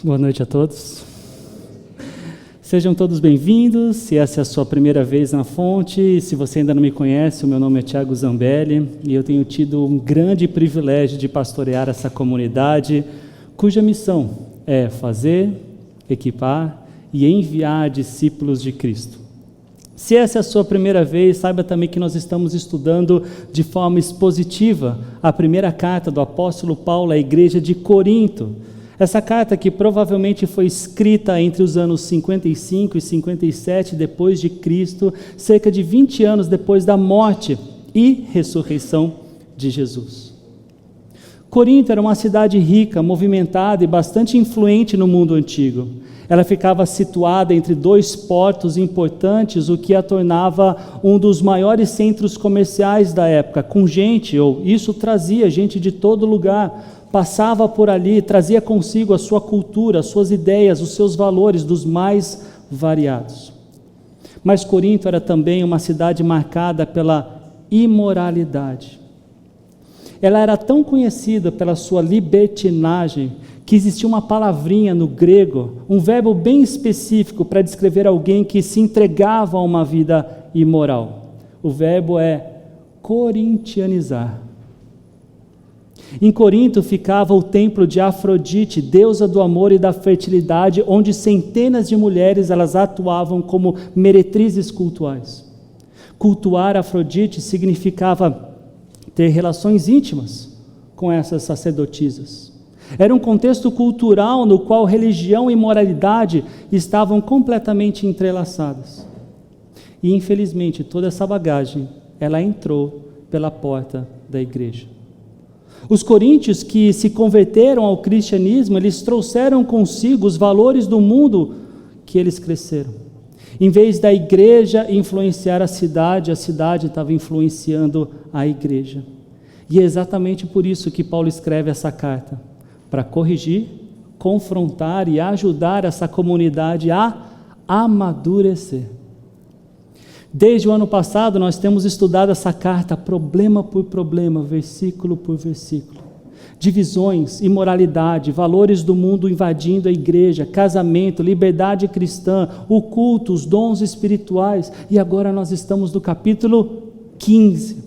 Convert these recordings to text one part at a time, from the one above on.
Boa noite a todos. Sejam todos bem-vindos. Se essa é a sua primeira vez na Fonte, se você ainda não me conhece, o meu nome é Thiago Zambelli e eu tenho tido um grande privilégio de pastorear essa comunidade, cuja missão é fazer, equipar e enviar discípulos de Cristo. Se essa é a sua primeira vez, saiba também que nós estamos estudando de forma expositiva a primeira carta do apóstolo Paulo à igreja de Corinto. Essa carta que provavelmente foi escrita entre os anos 55 e 57 depois de Cristo, cerca de 20 anos depois da morte e ressurreição de Jesus. Corinto era uma cidade rica, movimentada e bastante influente no mundo antigo. Ela ficava situada entre dois portos importantes, o que a tornava um dos maiores centros comerciais da época, com gente, ou isso trazia gente de todo lugar, passava por ali, trazia consigo a sua cultura, as suas ideias, os seus valores dos mais variados. Mas Corinto era também uma cidade marcada pela imoralidade. Ela era tão conhecida pela sua libertinagem que existia uma palavrinha no grego, um verbo bem específico para descrever alguém que se entregava a uma vida imoral. O verbo é corintianizar. Em Corinto ficava o templo de Afrodite, deusa do amor e da fertilidade, onde centenas de mulheres elas atuavam como meretrizes cultuais. Cultuar Afrodite significava ter relações íntimas com essas sacerdotisas. Era um contexto cultural no qual religião e moralidade estavam completamente entrelaçadas. E infelizmente toda essa bagagem, ela entrou pela porta da igreja. Os coríntios que se converteram ao cristianismo, eles trouxeram consigo os valores do mundo que eles cresceram. Em vez da igreja influenciar a cidade estava influenciando a igreja. E é exatamente por isso que Paulo escreve essa carta, para corrigir, confrontar e ajudar essa comunidade a amadurecer. Desde o ano passado, nós temos estudado essa carta, problema por problema, versículo por versículo. Divisões, imoralidade, valores do mundo invadindo a igreja, casamento, liberdade cristã, o culto, os dons espirituais. E agora nós estamos no capítulo 15,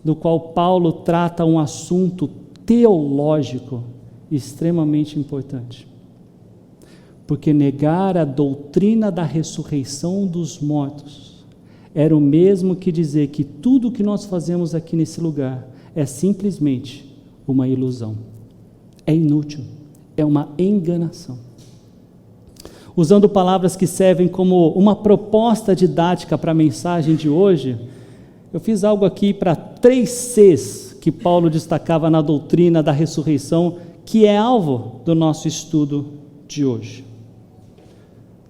no qual Paulo trata um assunto teológico extremamente importante. Porque negar a doutrina da ressurreição dos mortos era o mesmo que dizer que tudo o que nós fazemos aqui nesse lugar é simplesmente uma ilusão. É inútil, é uma enganação. Usando palavras que servem como uma proposta didática para a mensagem de hoje, eu fiz algo aqui para 3 Cs que Paulo destacava na doutrina da ressurreição, que é alvo do nosso estudo de hoje.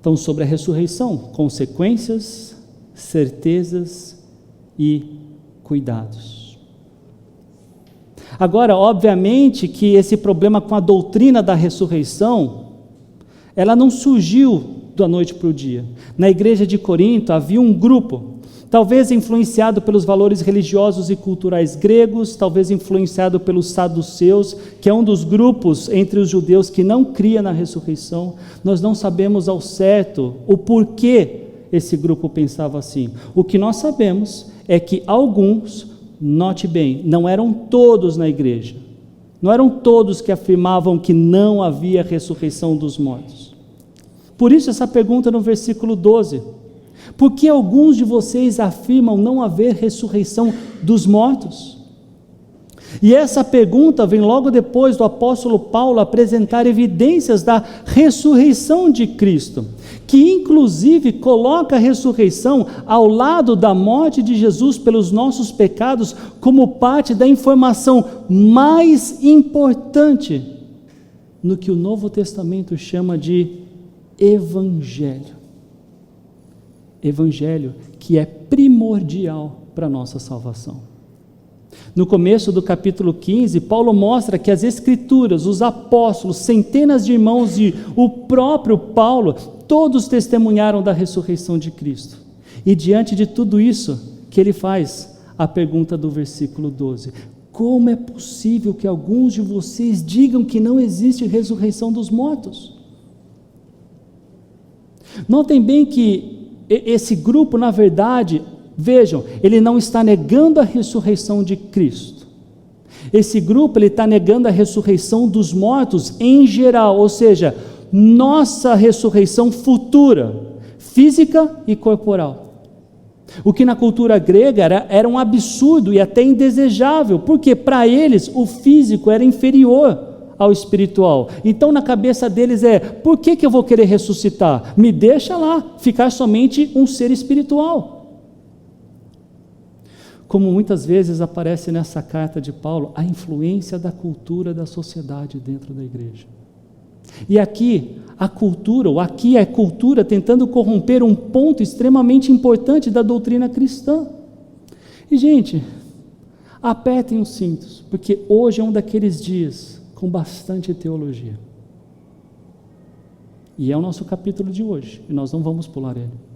Então, sobre a ressurreição, consequências, certezas e cuidados. Agora, obviamente que esse problema com a doutrina da ressurreição, ela não surgiu da noite para o dia. Na igreja de Corinto havia um grupo, talvez influenciado pelos valores religiosos e culturais gregos, talvez influenciado pelos saduceus, que é um dos grupos entre os judeus que não cria na ressurreição. Nós não sabemos ao certo o porquê esse grupo pensava assim. O que nós sabemos é que alguns, note bem, não eram todos na igreja, não eram todos que afirmavam que não havia ressurreição dos mortos. Por isso essa pergunta no versículo 12, por que alguns de vocês afirmam não haver ressurreição dos mortos? E essa pergunta vem logo depois do apóstolo Paulo apresentar evidências da ressurreição de Cristo, que inclusive coloca a ressurreição ao lado da morte de Jesus pelos nossos pecados como parte da informação mais importante no que o Novo Testamento chama de Evangelho. Evangelho que é primordial para a nossa salvação. No começo do capítulo 15, Paulo mostra que as Escrituras, os apóstolos, centenas de irmãos e o próprio Paulo, todos testemunharam da ressurreição de Cristo. E diante de tudo isso, que ele faz a pergunta do versículo 12: Como é possível que alguns de vocês digam que não existe ressurreição dos mortos? Notem bem que esse grupo, na verdade, vejam, ele não está negando a ressurreição de Cristo. Esse grupo, ele está negando a ressurreição dos mortos em geral, ou seja, nossa ressurreição futura, física e corporal. O que na cultura grega era um absurdo e até indesejável, porque para eles o físico era inferior ao espiritual. Então na cabeça deles por que eu vou querer ressuscitar? Me deixa lá, ficar somente um ser espiritual. Como muitas vezes aparece nessa carta de Paulo, a influência da cultura da sociedade dentro da igreja. E aqui a cultura tentando corromper um ponto extremamente importante da doutrina cristã. E gente, apertem os cintos, porque hoje é um daqueles dias com bastante teologia. E é o nosso capítulo de hoje, e nós não vamos pular ele.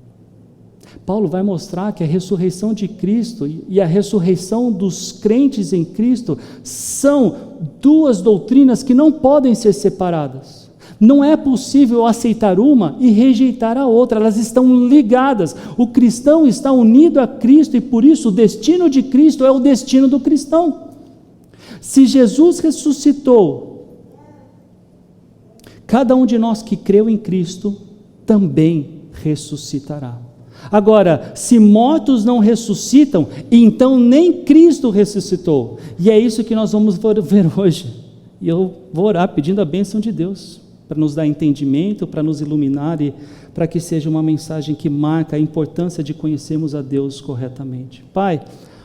Paulo vai mostrar que a ressurreição de Cristo e a ressurreição dos crentes em Cristo são duas doutrinas que não podem ser separadas. Não é possível aceitar uma e rejeitar a outra, elas estão ligadas. O cristão está unido a Cristo e por isso o destino de Cristo é o destino do cristão. Se Jesus ressuscitou, cada um de nós que creu em Cristo também ressuscitará. Agora, se mortos não ressuscitam, então nem Cristo ressuscitou. E é isso que nós vamos ver hoje. E eu vou orar pedindo a bênção de Deus, para nos dar entendimento, para nos iluminar e para que seja uma mensagem que marca a importância de conhecermos a Deus corretamente. Pai,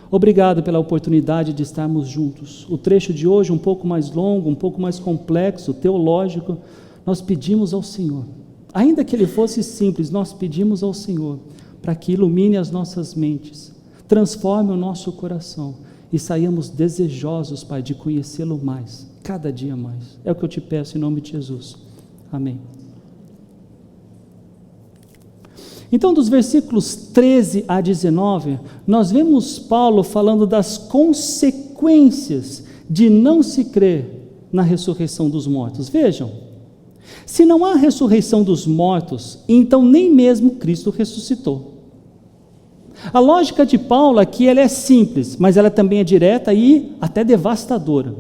obrigado pela oportunidade de estarmos juntos. O trecho de hoje um pouco mais longo, um pouco mais complexo, teológico, nós pedimos ao Senhor, ainda que ele fosse simples, nós pedimos ao Senhor para que ilumine as nossas mentes, transforme o nosso coração e saímos desejosos, Pai, de conhecê-lo mais, cada dia mais. É o que eu te peço em nome de Jesus. Amém. Então, dos versículos 13 a 19, nós vemos Paulo falando das consequências de não se crer na ressurreição dos mortos. Vejam, se não há ressurreição dos mortos, então nem mesmo Cristo ressuscitou. A lógica de Paulo aqui ela é simples, mas ela também é direta e até devastadora.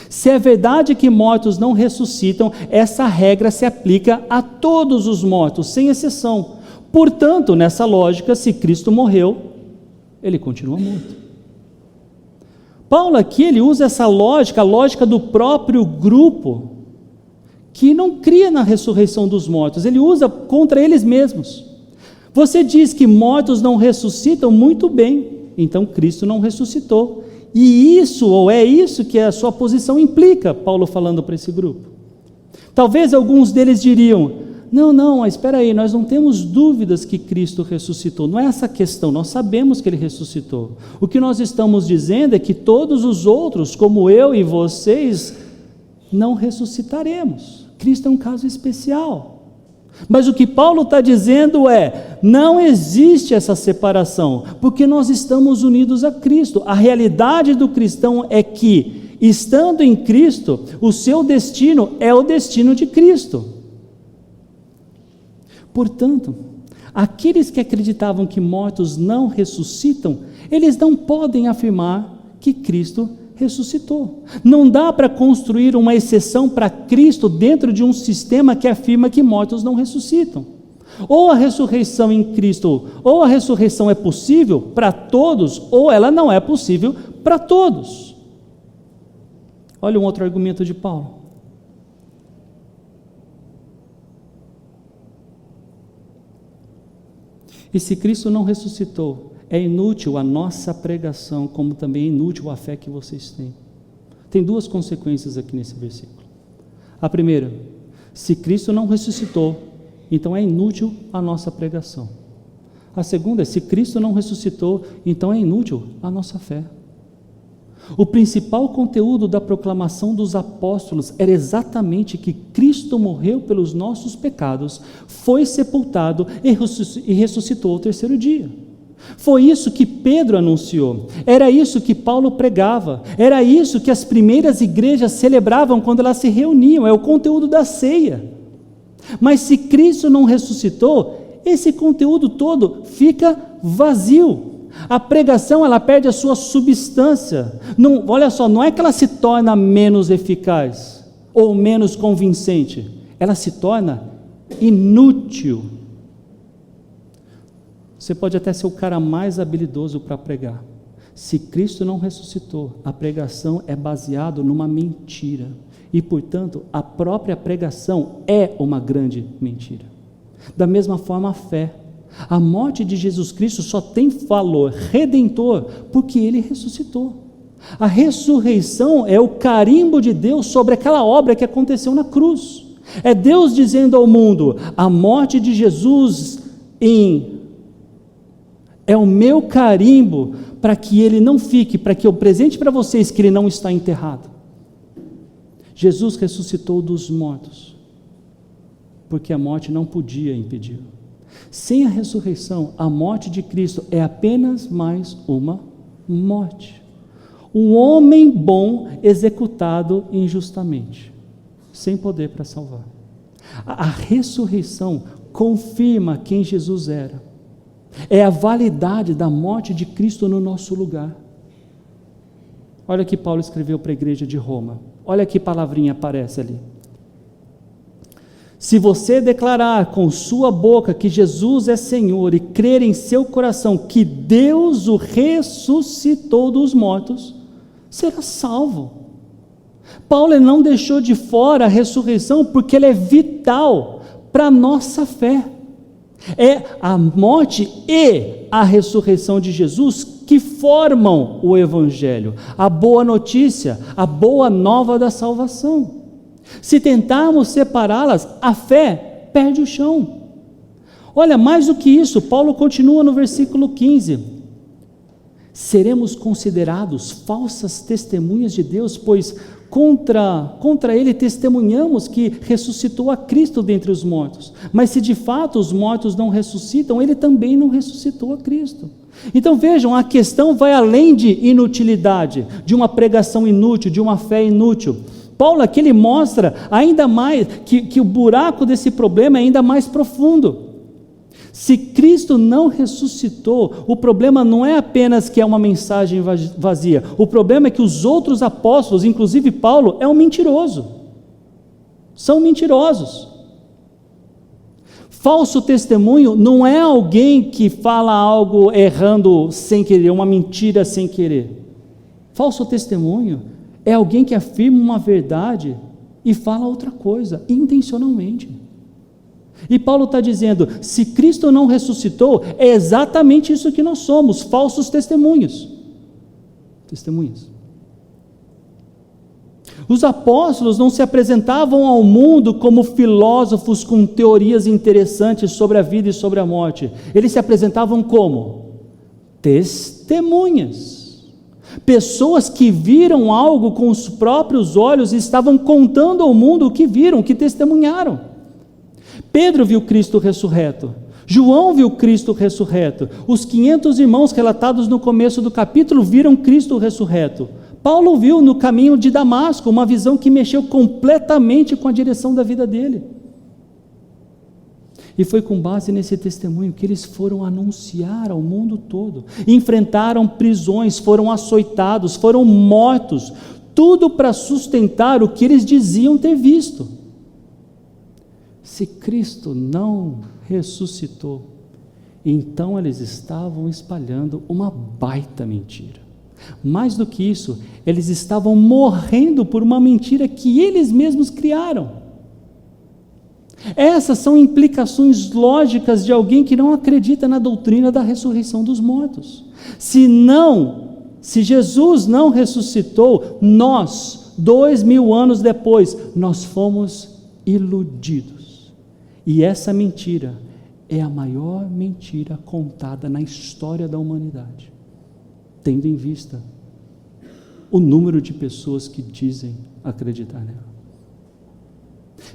Se é verdade que mortos não ressuscitam, essa regra se aplica a todos os mortos, sem exceção. Portanto, nessa lógica, se Cristo morreu, ele continua morto. Paulo aqui ele usa essa lógica, a lógica do próprio grupo, que não cria na ressurreição dos mortos, ele usa contra eles mesmos. Você diz que mortos não ressuscitam, muito bem, então Cristo não ressuscitou. E isso, ou é isso que a sua posição implica, Paulo falando para esse grupo. Talvez alguns deles diriam, não, mas espera aí, nós não temos dúvidas que Cristo ressuscitou, não é essa a questão, nós sabemos que Ele ressuscitou. O que nós estamos dizendo é que todos os outros, como eu e vocês, não ressuscitaremos. Cristo é um caso especial. Mas o que Paulo está dizendo não existe essa separação, porque nós estamos unidos a Cristo. A realidade do cristão é que, estando em Cristo, o seu destino é o destino de Cristo. Portanto, aqueles que acreditavam que mortos não ressuscitam, eles não podem afirmar que Cristo ressuscitou. Não dá para construir uma exceção para Cristo dentro de um sistema que afirma que mortos não ressuscitam. Ou a ressurreição em Cristo, ou a ressurreição é possível para todos, ou ela não é possível para todos. Olha um outro argumento de Paulo. E se Cristo não ressuscitou, é inútil a nossa pregação, como também é inútil a fé que vocês têm. Tem duas consequências aqui nesse versículo. A primeira, se Cristo não ressuscitou, então é inútil a nossa pregação. A segunda é, se Cristo não ressuscitou, então é inútil a nossa fé. O principal conteúdo da proclamação dos apóstolos era exatamente que Cristo morreu pelos nossos pecados, foi sepultado e ressuscitou ao terceiro dia. Foi isso que Pedro anunciou, era isso que Paulo pregava, era isso que as primeiras igrejas celebravam quando elas se reuniam, é o conteúdo da ceia. Mas se Cristo não ressuscitou, esse conteúdo todo fica vazio. A pregação, ela perde a sua substância. Não, olha só, não é que ela se torna menos eficaz ou menos convincente, ela se torna inútil. Você pode até ser o cara mais habilidoso para pregar. Se Cristo não ressuscitou, a pregação é baseada numa mentira. E, portanto, a própria pregação é uma grande mentira. Da mesma forma, a fé. A morte de Jesus Cristo só tem valor redentor porque Ele ressuscitou. A ressurreição é o carimbo de Deus sobre aquela obra que aconteceu na cruz. É Deus dizendo ao mundo: a morte de Jesus é o meu carimbo para que ele não fique, para que eu presente para vocês que ele não está enterrado. Jesus ressuscitou dos mortos, porque a morte não podia impedi-lo. Sem a ressurreição, a morte de Cristo é apenas mais uma morte. Um homem bom executado injustamente, sem poder para salvar. A ressurreição confirma quem Jesus era. É a validade da morte de Cristo no nosso lugar. Olha o que Paulo escreveu para a igreja de Roma. Olha que palavrinha aparece ali. Se você declarar com sua boca que Jesus é Senhor e crer em seu coração que Deus o ressuscitou dos mortos, será salvo. Paulo não deixou de fora a ressurreição porque ela é vital para a nossa fé. É a morte e a ressurreição de Jesus que formam o Evangelho, a boa notícia, a boa nova da salvação. Se tentarmos separá-las, a fé perde o chão. Olha, mais do que isso, Paulo continua no versículo 15: seremos considerados falsas testemunhas de Deus, pois contra ele testemunhamos que ressuscitou a Cristo dentre os mortos. Mas se de fato os mortos não ressuscitam, ele também não ressuscitou a Cristo. Então vejam, a questão vai além de inutilidade, de uma pregação inútil, de uma fé inútil. Paulo aqui ele mostra ainda mais que o buraco desse problema é ainda mais profundo. Se Cristo não ressuscitou, o problema não é apenas que é uma mensagem vazia, o problema é que os outros apóstolos, inclusive Paulo, é um mentiroso, são mentirosos. Falso testemunho não é alguém que fala algo errando sem querer, uma mentira sem querer. Falso testemunho é alguém que afirma uma verdade e fala outra coisa, intencionalmente. E Paulo está dizendo, se Cristo não ressuscitou, é exatamente isso que nós somos, falsos testemunhas. Os apóstolos não se apresentavam ao mundo como filósofos com teorias interessantes sobre a vida e sobre a morte. Eles se apresentavam como testemunhas. Pessoas que viram algo com os próprios olhos e estavam contando ao mundo o que viram, o que testemunharam. Pedro viu Cristo ressurreto, João viu Cristo ressurreto, os 500 irmãos relatados no começo do capítulo viram Cristo ressurreto. Paulo viu no caminho de Damasco uma visão que mexeu completamente com a direção da vida dele. E foi com base nesse testemunho que eles foram anunciar ao mundo todo, enfrentaram prisões, foram açoitados, foram mortos, tudo para sustentar o que eles diziam ter visto. Se Cristo não ressuscitou, então eles estavam espalhando uma baita mentira. Mais do que isso, eles estavam morrendo por uma mentira que eles mesmos criaram. Essas são implicações lógicas de alguém que não acredita na doutrina da ressurreição dos mortos. Se Jesus não ressuscitou, nós, 2000 anos depois, nós fomos iludidos. E essa mentira é a maior mentira contada na história da humanidade, tendo em vista o número de pessoas que dizem acreditar nela.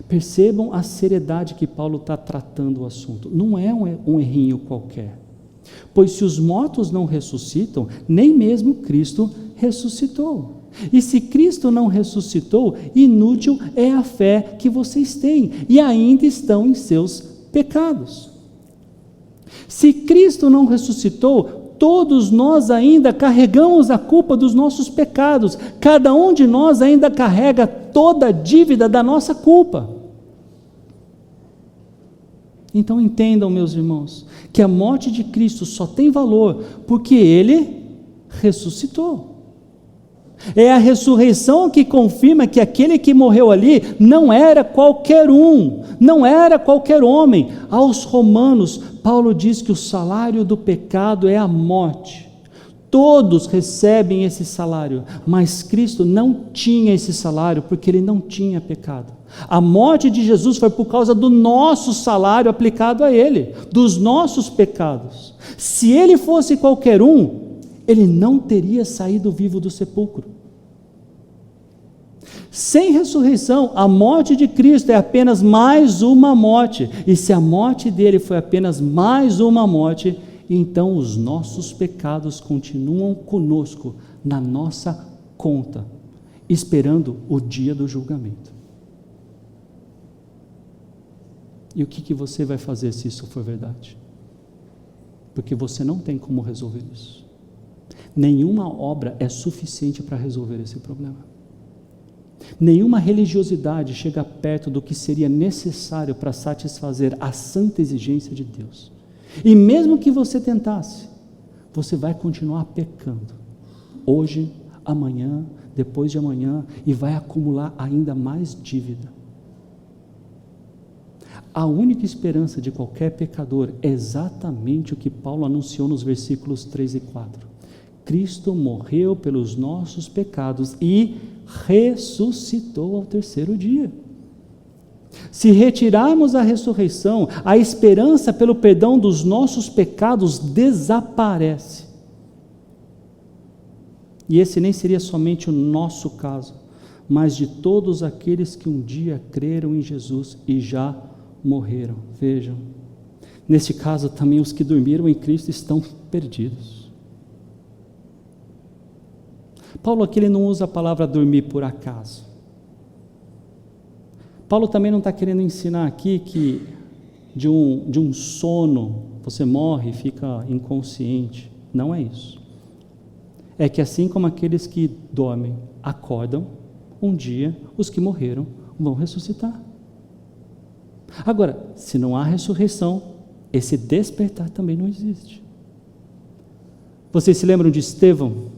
Percebam a seriedade que Paulo está tratando o assunto. Não é um errinho qualquer. Pois se os mortos não ressuscitam, nem mesmo Cristo ressuscitou. E se Cristo não ressuscitou, inútil é a fé que vocês têm, e ainda estão em seus pecados. Se Cristo não ressuscitou, todos nós ainda carregamos a culpa dos nossos pecados, cada um de nós ainda carrega toda a dívida da nossa culpa. Então entendam, meus irmãos, que a morte de Cristo só tem valor porque Ele ressuscitou. É a ressurreição que confirma que aquele que morreu ali não era qualquer um, não era qualquer homem. Aos Romanos, Paulo diz que o salário do pecado é a morte. Todos recebem esse salário, mas Cristo não tinha esse salário porque Ele não tinha pecado. A morte de Jesus foi por causa do nosso salário aplicado a Ele, dos nossos pecados. Se Ele fosse qualquer um, Ele não teria saído vivo do sepulcro. Sem ressurreição, a morte de Cristo é apenas mais uma morte, e se a morte dele foi apenas mais uma morte, então os nossos pecados continuam conosco na nossa conta, esperando o dia do julgamento. E o que você vai fazer se isso for verdade? Porque você não tem como resolver isso. Nenhuma obra é suficiente para resolver esse problema. Nenhuma religiosidade chega perto do que seria necessário para satisfazer a santa exigência de Deus. E mesmo que você tentasse, você vai continuar pecando. Hoje, amanhã, depois de amanhã, e vai acumular ainda mais dívida. A única esperança de qualquer pecador é exatamente o que Paulo anunciou nos versículos 3 e 4. Cristo morreu pelos nossos pecados e ressuscitou ao terceiro dia. Se retirarmos a ressurreição, a esperança pelo perdão dos nossos pecados desaparece. E esse nem seria somente o nosso caso, mas de todos aqueles que um dia creram em Jesus e já morreram. Vejam, neste caso também os que dormiram em Cristo estão perdidos. Paulo aqui ele não usa a palavra dormir por acaso. Paulo também não está querendo ensinar aqui que de um sono você morre e fica inconsciente. Não é isso. É que assim como aqueles que dormem acordam, um dia os que morreram vão ressuscitar. Agora, se não há ressurreição, esse despertar também não existe. Vocês se lembram de Estevão?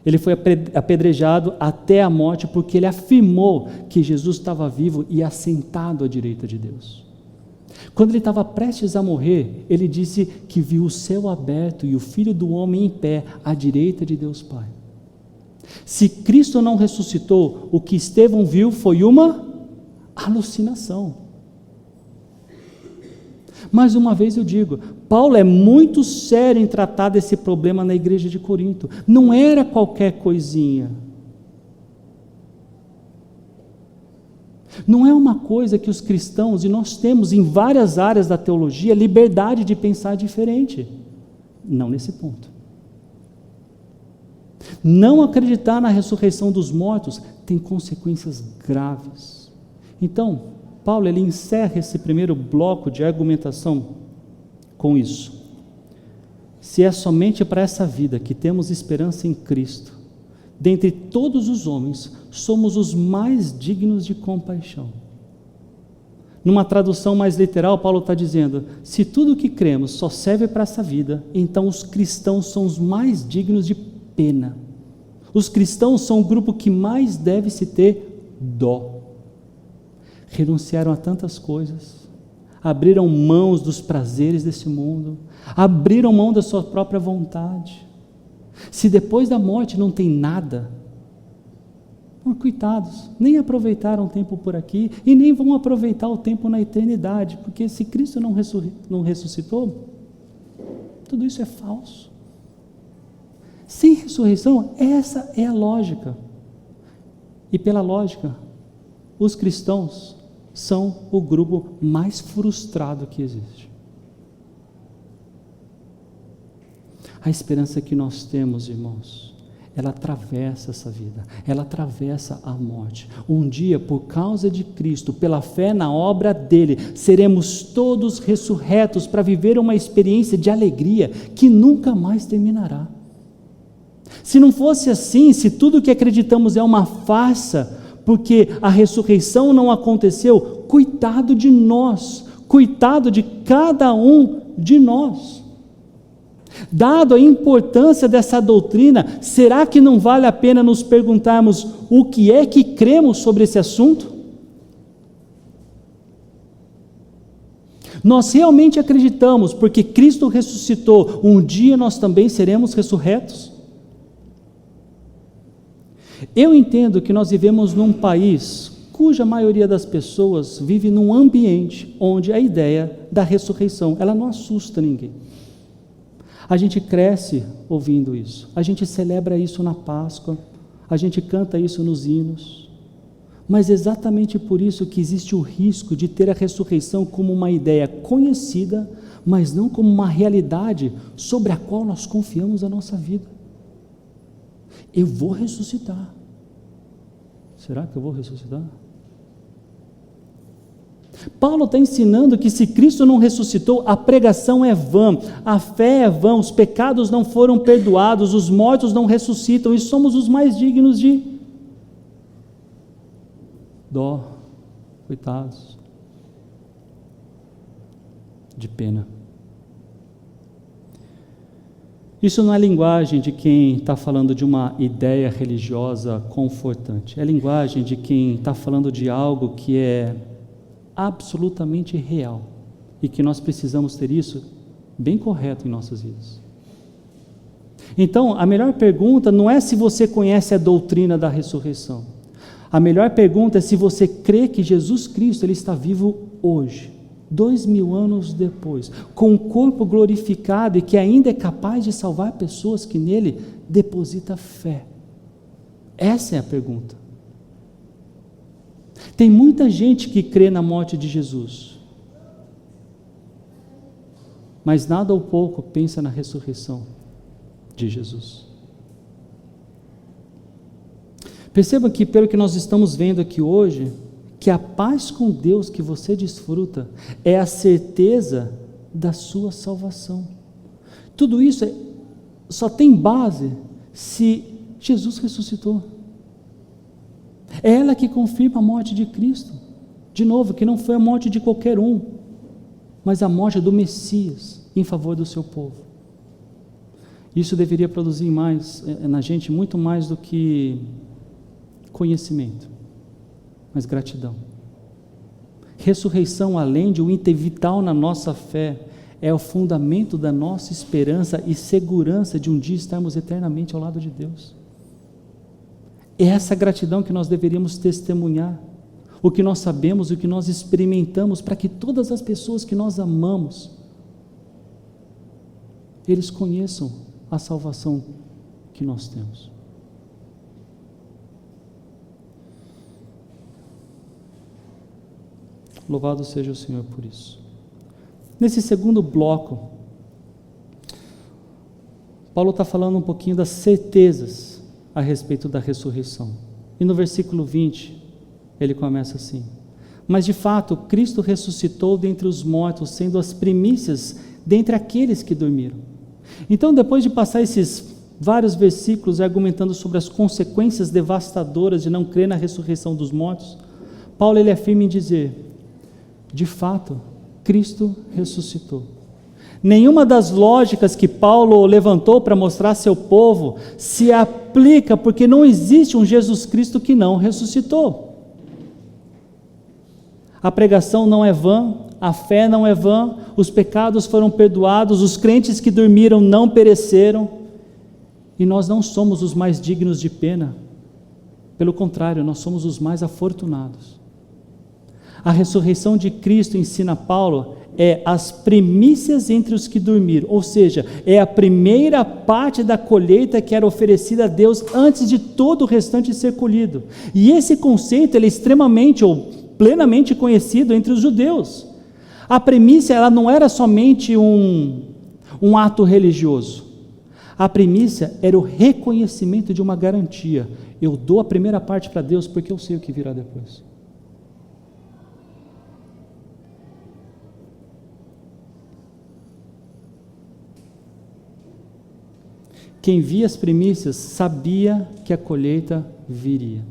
Ele foi apedrejado até a morte porque ele afirmou que Jesus estava vivo e assentado à direita de Deus. Quando ele estava prestes a morrer, ele disse que viu o céu aberto e o Filho do Homem em pé à direita de Deus Pai. Se Cristo não ressuscitou, o que Estevão viu foi uma alucinação. Mais uma vez eu digo, Paulo é muito sério em tratar desse problema na igreja de Corinto. Não era qualquer coisinha. Não é uma coisa que os cristãos, e nós temos em várias áreas da teologia, liberdade de pensar diferente. Não nesse ponto. Não acreditar na ressurreição dos mortos tem consequências graves. Então, Paulo ele encerra esse primeiro bloco de argumentação com isso. Se é somente para essa vida que temos esperança em Cristo, dentre todos os homens, somos os mais dignos de compaixão. Numa tradução mais literal, Paulo está dizendo, se tudo o que cremos só serve para essa vida, então os cristãos são os mais dignos de pena. Os cristãos são o grupo que mais deve se ter dó. Renunciaram a tantas coisas, abriram mãos dos prazeres desse mundo, abriram mão da sua própria vontade. Se depois da morte não tem nada, coitados, nem aproveitaram o tempo por aqui e nem vão aproveitar o tempo na eternidade, porque se Cristo não ressuscitou, tudo isso é falso. Sem ressurreição, essa é a lógica. E pela lógica, os cristãos são o grupo mais frustrado que existe. A esperança que nós temos, irmãos, ela atravessa essa vida, ela atravessa a morte. Um dia, por causa de Cristo, pela fé na obra dele, seremos todos ressurretos para viver uma experiência de alegria que nunca mais terminará. Se não fosse assim, se tudo que acreditamos é uma farsa, porque a ressurreição não aconteceu, coitado de nós, coitado de cada um de nós. Dado a importância dessa doutrina, será que não vale a pena nos perguntarmos o que é que cremos sobre esse assunto? Nós realmente acreditamos, porque Cristo ressuscitou, um dia nós também seremos ressurretos? Eu entendo que nós vivemos num país cuja maioria das pessoas vive num ambiente onde a ideia da ressurreição, ela não assusta ninguém. A gente cresce ouvindo isso, a gente celebra isso na Páscoa, a gente canta isso nos hinos, mas exatamente por isso que existe o risco de ter a ressurreição como uma ideia conhecida, mas não como uma realidade sobre a qual nós confiamos a nossa vida. Eu vou ressuscitar. Será que eu vou ressuscitar? Paulo está ensinando que se Cristo não ressuscitou, a pregação é vã, a fé é vã, os pecados não foram perdoados, os mortos não ressuscitam e somos os mais dignos de dó, coitados, de pena. Isso não é linguagem de quem está falando de uma ideia religiosa confortante, é linguagem de quem está falando de algo que é absolutamente real e que nós precisamos ter isso bem correto em nossas vidas. Então, a melhor pergunta não é se você conhece a doutrina da ressurreição. A melhor pergunta é se você crê que Jesus Cristo ele está vivo hoje, 2000 anos depois, com um corpo glorificado e que ainda é capaz de salvar pessoas que nele deposita fé. Essa é a pergunta. Tem muita gente que crê na morte de Jesus, mas nada ou pouco pensa na ressurreição de Jesus. Perceba que, pelo que nós estamos vendo aqui hoje, que a paz com Deus que você desfruta é a certeza da sua salvação. Tudo isso só tem base se Jesus ressuscitou. É ela que confirma a morte de Cristo. De novo, que não foi a morte de qualquer um, mas a morte do Messias em favor do seu povo. Isso deveria produzir na gente muito mais do que conhecimento, mas gratidão. Ressurreição, além de um item vital na nossa fé, é o fundamento da nossa esperança e segurança de um dia estarmos eternamente ao lado de Deus. É essa gratidão que nós deveríamos testemunhar, o que nós sabemos, o que nós experimentamos, para que todas as pessoas que nós amamos, eles conheçam a salvação que nós temos. Louvado seja o Senhor por isso. Nesse segundo bloco, Paulo está falando um pouquinho das certezas a respeito da ressurreição. E no versículo 20, ele começa assim: mas de fato, Cristo ressuscitou dentre os mortos, sendo as primícias dentre aqueles que dormiram. Então, depois de passar esses vários versículos argumentando sobre as consequências devastadoras de não crer na ressurreição dos mortos, Paulo ele afirma em dizer: de fato, Cristo ressuscitou. Nenhuma das lógicas que Paulo levantou para mostrar a seu povo se aplica, porque não existe um Jesus Cristo que não ressuscitou. A pregação não é vã, a fé não é vã, os pecados foram perdoados, os crentes que dormiram não pereceram, e nós não somos os mais dignos de pena, pelo contrário, nós somos os mais afortunados. A ressurreição de Cristo, ensina Paulo, é as primícias entre os que dormiram, ou seja, é a primeira parte da colheita que era oferecida a Deus antes de todo o restante ser colhido. E esse conceito ele é extremamente ou plenamente conhecido entre os judeus. A primícia ela não era somente um ato religioso. A primícia era o reconhecimento de uma garantia. Eu dou a primeira parte para Deus porque eu sei o que virá depois. Quem via as primícias sabia que a colheita viria.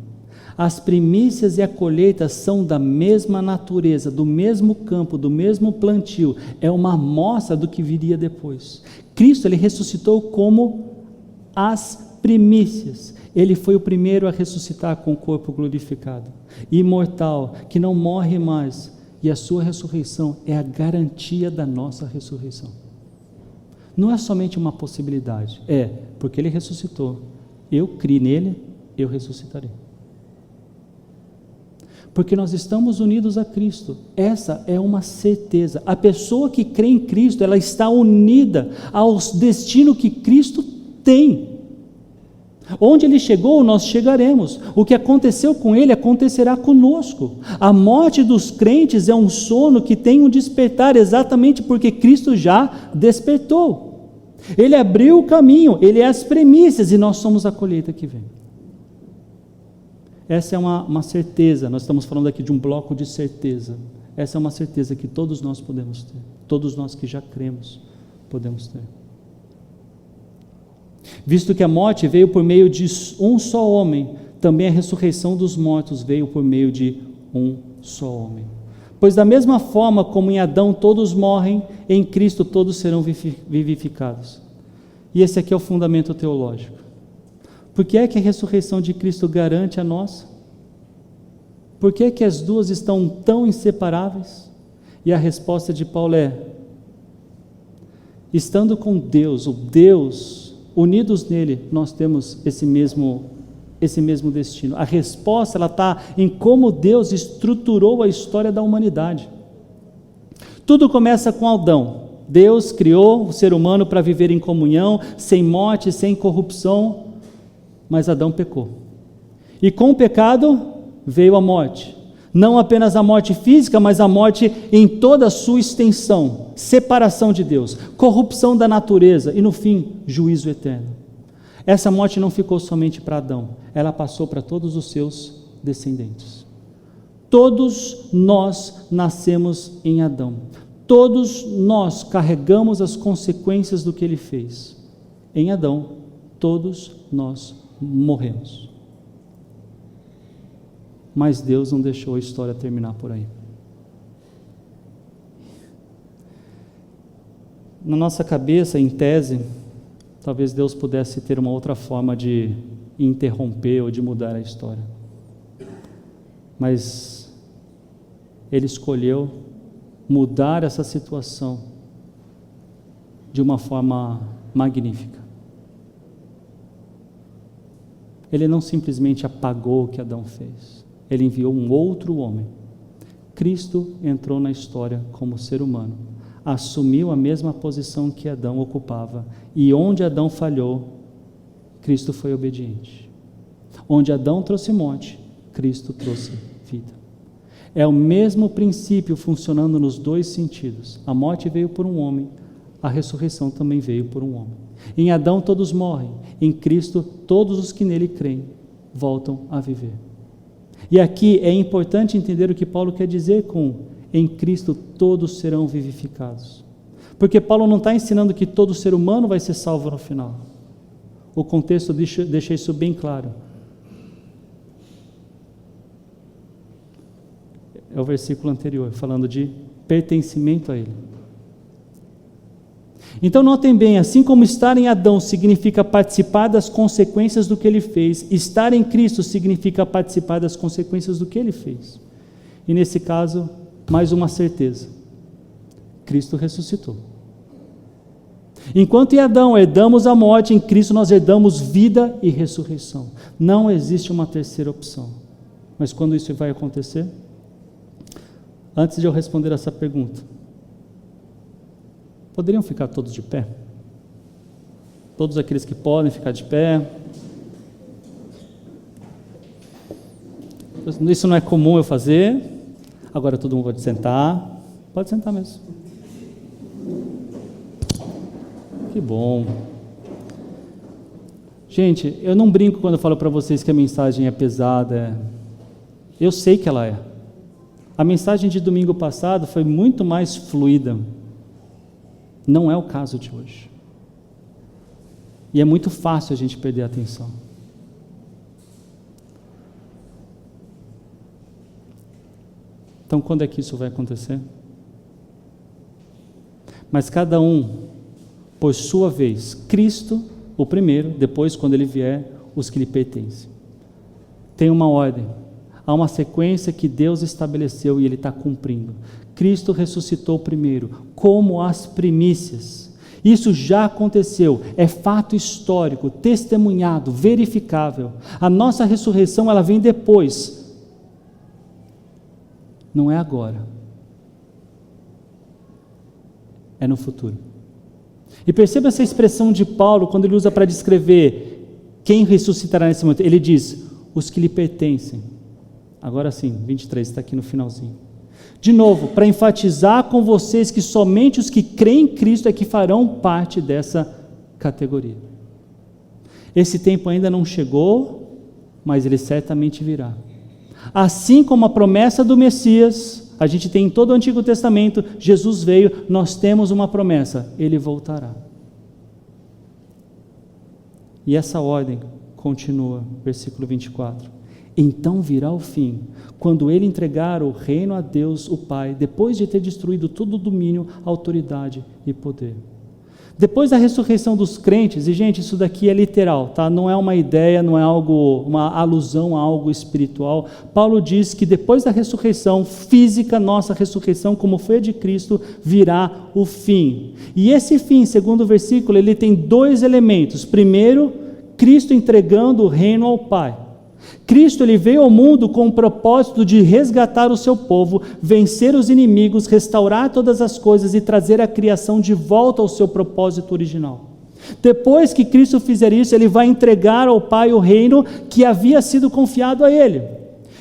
As primícias e a colheita são da mesma natureza, do mesmo campo, do mesmo plantio. É uma amostra do que viria depois. Cristo, ele ressuscitou como as primícias. Ele foi o primeiro a ressuscitar com o corpo glorificado, imortal, que não morre mais. E a sua ressurreição é a garantia da nossa ressurreição. Não é somente uma possibilidade, porque ele ressuscitou. Eu criei nele, eu ressuscitarei. Porque nós estamos unidos a Cristo, essa é uma certeza. A pessoa que crê em Cristo, ela está unida ao destino que Cristo tem. Onde ele chegou, nós chegaremos. O que aconteceu com ele, acontecerá conosco. A morte dos crentes é um sono que tem um despertar, exatamente porque Cristo já despertou. Ele abriu o caminho, ele é as premissas e nós somos a colheita que vem. Essa é uma certeza, nós estamos falando aqui de um bloco de certeza. Essa é uma certeza que todos nós podemos ter, todos nós que já cremos podemos ter. Visto que a morte veio por meio de um só homem, também a ressurreição dos mortos veio por meio de um só homem. Pois da mesma forma como em Adão todos morrem, em Cristo todos serão vivificados. E esse aqui é o fundamento teológico. Por que é que a ressurreição de Cristo garante a nossa? Por que é que as duas estão tão inseparáveis? E a resposta de Paulo é: estando com Deus, o Deus, unidos nele, nós temos esse mesmo destino. A resposta está em como Deus estruturou a história da humanidade. Tudo começa com Adão. Deus criou o ser humano para viver em comunhão, sem morte, sem corrupção, mas Adão pecou. E com o pecado veio a morte. Não apenas a morte física, mas a morte em toda a sua extensão. Separação de Deus, corrupção da natureza e, no fim, juízo eterno. Essa morte não ficou somente para Adão, ela passou para todos os seus descendentes. Todos nós nascemos em Adão. Todos nós carregamos as consequências do que ele fez. Em Adão, todos nós morremos. Mas Deus não deixou a história terminar por aí. Na nossa cabeça, em tese, talvez Deus pudesse ter uma outra forma de interromper ou de mudar a história. Mas Ele escolheu mudar essa situação de uma forma magnífica. Ele não simplesmente apagou o que Adão fez. Ele enviou um outro homem. Cristo entrou na história como ser humano, assumiu a mesma posição que Adão ocupava, e onde Adão falhou, Cristo foi obediente. Onde Adão trouxe morte, Cristo trouxe vida. É o mesmo princípio funcionando nos dois sentidos. A morte veio por um homem, a ressurreição também veio por um homem. Em Adão todos morrem, em Cristo todos os que nele creem voltam a viver. E aqui é importante entender o que Paulo quer dizer com em Cristo todos serão vivificados. Porque Paulo não está ensinando que todo ser humano vai ser salvo no final. O contexto deixa isso bem claro. É o versículo anterior, falando de pertencimento a Ele. Então notem bem, assim como estar em Adão significa participar das consequências do que ele fez, estar em Cristo significa participar das consequências do que ele fez. E nesse caso, mais uma certeza: Cristo ressuscitou. Enquanto em Adão herdamos a morte, em Cristo nós herdamos vida e ressurreição. Não existe uma terceira opção. Mas quando isso vai acontecer? Antes de eu responder essa pergunta, poderiam ficar todos de pé? Todos aqueles que podem ficar de pé. Isso não é comum eu fazer. Agora todo mundo pode sentar. Pode sentar mesmo. Que bom. Gente, eu não brinco quando eu falo para vocês que a mensagem é pesada. Eu sei que ela é. A mensagem de domingo passado foi muito mais fluida. Não é o caso de hoje. E é muito fácil a gente perder a atenção. Então, quando é que isso vai acontecer? Mas cada um, por sua vez, Cristo, o primeiro, depois, quando Ele vier, os que lhe pertencem. Tem uma ordem, há uma sequência que Deus estabeleceu e Ele está cumprindo. Cristo ressuscitou primeiro, como as primícias. Isso já aconteceu, é fato histórico, testemunhado, verificável. A nossa ressurreição, ela vem depois. Não é agora. É no futuro. E perceba essa expressão de Paulo, quando ele usa para descrever quem ressuscitará nesse momento. Ele diz, os que lhe pertencem. Agora sim, 23, está aqui no finalzinho. De novo, para enfatizar com vocês que somente os que creem em Cristo é que farão parte dessa categoria. Esse tempo ainda não chegou, mas ele certamente virá. Assim como a promessa do Messias, a gente tem em todo o Antigo Testamento, Jesus veio, nós temos uma promessa, Ele voltará. E essa ordem continua, versículo 24. Então virá o fim, quando Ele entregar o reino a Deus, o Pai, depois de ter destruído todo o domínio, autoridade e poder. Depois da ressurreição dos crentes, e gente, isso daqui é literal, tá? Não é uma ideia, não é algo, uma alusão a algo espiritual. Paulo diz que depois da ressurreição física, nossa ressurreição, como foi a de Cristo, virá o fim. E esse fim, segundo o versículo, ele tem dois elementos. Primeiro, Cristo entregando o reino ao Pai. Cristo, ele veio ao mundo com o propósito de resgatar o seu povo, vencer os inimigos, restaurar todas as coisas e trazer a criação de volta ao seu propósito original. Depois que Cristo fizer isso, ele vai entregar ao Pai o reino que havia sido confiado a ele.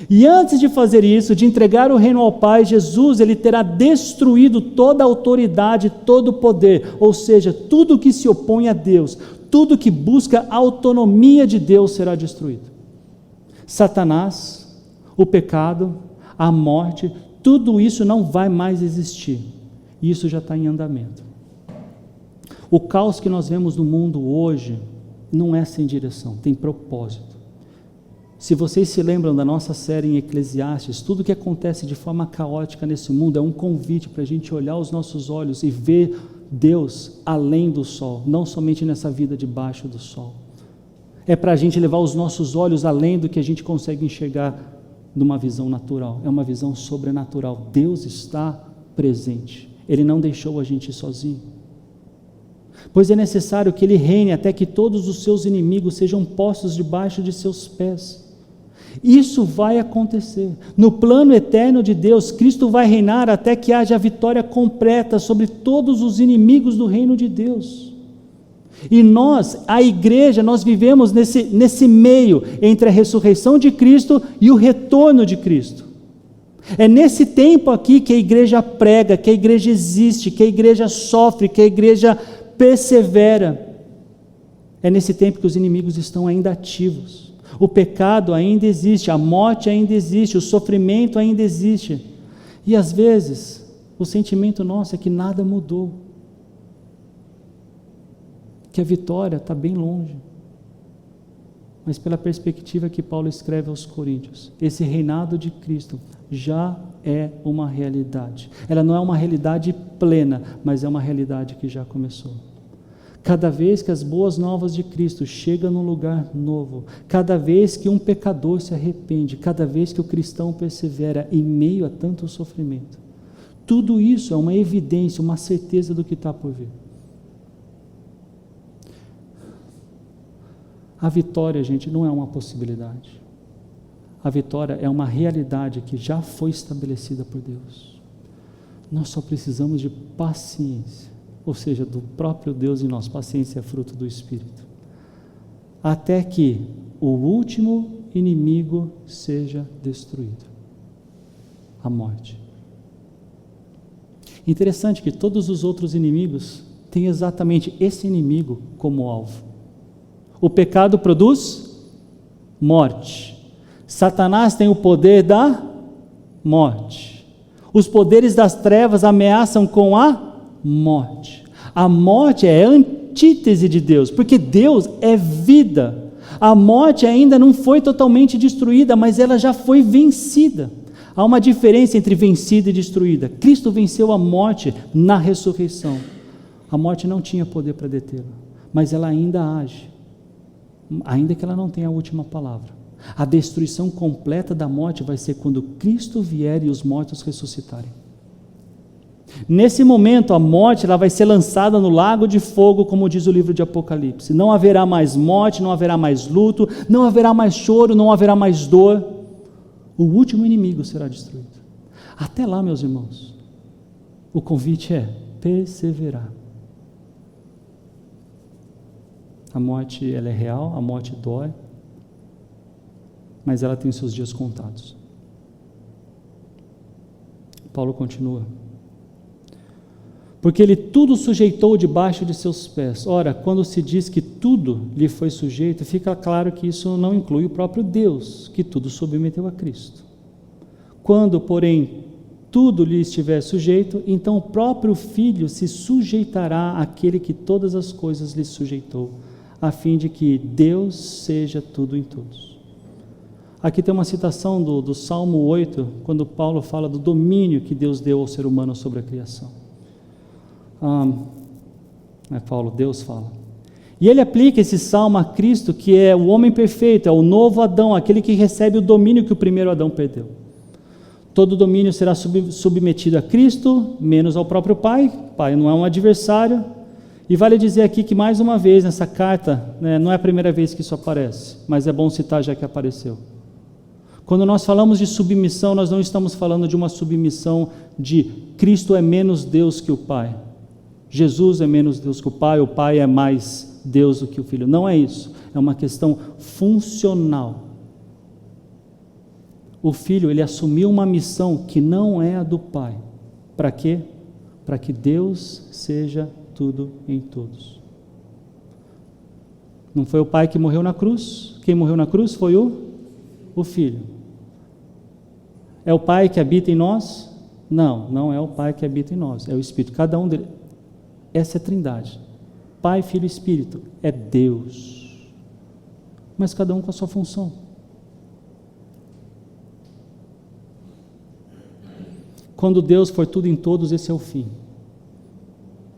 E antes de fazer isso, de entregar o reino ao Pai, Jesus, ele terá destruído toda a autoridade, todo o poder, ou seja, tudo que se opõe a Deus, tudo que busca a autonomia de Deus será destruído. Satanás, o pecado, a morte, tudo isso não vai mais existir. Isso já está em andamento. O caos que nós vemos no mundo hoje não é sem direção, tem propósito. Se vocês se lembram da nossa série em Eclesiastes, tudo que acontece de forma caótica nesse mundo é um convite para a gente olhar os nossos olhos e ver Deus além do sol, não somente nessa vida debaixo do sol. É para a gente levar os nossos olhos além do que a gente consegue enxergar numa visão natural. É uma visão sobrenatural. Deus está presente. Ele não deixou a gente sozinho. Pois é necessário que Ele reine até que todos os seus inimigos sejam postos debaixo de seus pés. Isso vai acontecer. No plano eterno de Deus, Cristo vai reinar até que haja a vitória completa sobre todos os inimigos do reino de Deus. E nós, a igreja, nós vivemos nesse meio entre a ressurreição de Cristo e o retorno de Cristo. É nesse tempo aqui que a igreja prega, que a igreja existe, que a igreja sofre, que a igreja persevera. É nesse tempo que os inimigos estão ainda ativos. O pecado ainda existe, a morte ainda existe, o sofrimento ainda existe. E às vezes, o sentimento nosso é que nada mudou. Que a vitória está bem longe. Mas pela perspectiva que Paulo escreve aos Coríntios, esse reinado de Cristo já é uma realidade. Ela não é uma realidade plena, mas é uma realidade que já começou. Cada vez que as boas novas de Cristo chegam num lugar novo, cada vez que um pecador se arrepende, cada vez que o cristão persevera em meio a tanto sofrimento, tudo isso é uma evidência, uma certeza do que está por vir. A vitória, gente, não é uma possibilidade. A vitória é uma realidade que já foi estabelecida por Deus. Nós só precisamos de paciência, ou seja, do próprio Deus em nós. Paciência é fruto do Espírito. Até que o último inimigo seja destruído. A morte. Interessante que todos os outros inimigos têm exatamente esse inimigo como alvo. O pecado produz morte. Satanás tem o poder da morte. Os poderes das trevas ameaçam com a morte. A morte é a antítese de Deus, porque Deus é vida. A morte ainda não foi totalmente destruída, mas ela já foi vencida. Há uma diferença entre vencida e destruída. Cristo venceu a morte na ressurreição. A morte não tinha poder para detê-la, mas ela ainda age, ainda que ela não tenha a última palavra. A destruição completa da morte vai ser quando Cristo vier e os mortos ressuscitarem. Nesse momento, a morte ela vai ser lançada no lago de fogo, como diz o livro de Apocalipse. Não haverá mais morte, não haverá mais luto, não haverá mais choro, não haverá mais dor. O último inimigo será destruído. Até lá, meus irmãos, o convite é perseverar. A morte ela é real, a morte dói, mas ela tem os seus dias contados. Paulo continua. Porque ele tudo sujeitou debaixo de seus pés. Ora, quando se diz que tudo lhe foi sujeito, fica claro que isso não inclui o próprio Deus, que tudo submeteu a Cristo. Quando, porém, tudo lhe estiver sujeito, então o próprio Filho se sujeitará àquele que todas as coisas lhe sujeitou, a fim de que Deus seja tudo em todos. Aqui tem uma citação do Salmo 8, quando Paulo fala do domínio que Deus deu ao ser humano sobre a criação. Deus fala. E ele aplica esse salmo a Cristo, que é o homem perfeito, é o novo Adão, aquele que recebe o domínio que o primeiro Adão perdeu. Todo domínio será submetido a Cristo, menos ao próprio Pai. Pai não é um adversário. E vale dizer aqui que, mais uma vez, nessa carta, não é a primeira vez que isso aparece, mas é bom citar já que apareceu. Quando nós falamos de submissão, nós não estamos falando de uma submissão de Cristo é menos Deus que o Pai. Jesus é menos Deus que o Pai é mais Deus do que o Filho. Não é isso, é uma questão funcional. O Filho, ele assumiu uma missão que não é a do Pai. Para quê? Para que Deus seja tudo em todos. Não foi o Pai que morreu na cruz? Quem morreu na cruz foi o Filho. É o Pai que habita em nós? Não, não é o Pai que habita em nós, é o Espírito. Cada um deles. Essa é a Trindade. Pai, Filho e Espírito. É Deus. Mas cada um com a sua função. Quando Deus for tudo em todos, esse é o fim.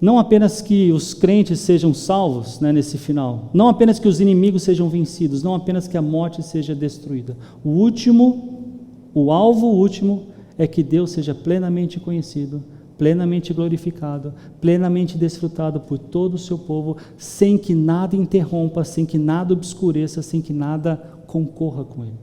Não apenas que os crentes sejam salvos, nesse final. Não apenas que os inimigos sejam vencidos. Não apenas que a morte seja destruída. O alvo último é que Deus seja plenamente conhecido, plenamente glorificado, plenamente desfrutado por todo o seu povo, sem que nada interrompa, sem que nada obscureça, sem que nada concorra com ele.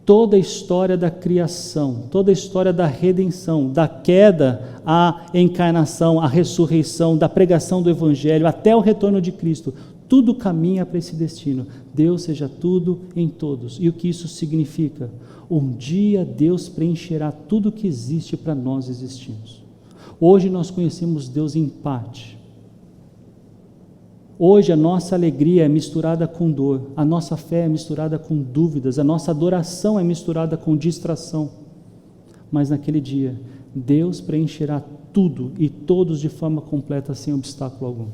Toda a história da criação, toda a história da redenção, da queda à encarnação, à ressurreição, da pregação do Evangelho, até o retorno de Cristo, tudo caminha para esse destino. Deus seja tudo em todos. E o que isso significa? Um dia Deus preencherá tudo que existe para nós existirmos. Hoje nós conhecemos Deus em parte. Hoje a nossa alegria é misturada com dor, a nossa fé é misturada com dúvidas, a nossa adoração é misturada com distração. Mas naquele dia, Deus preencherá tudo e todos de forma completa, sem obstáculo algum.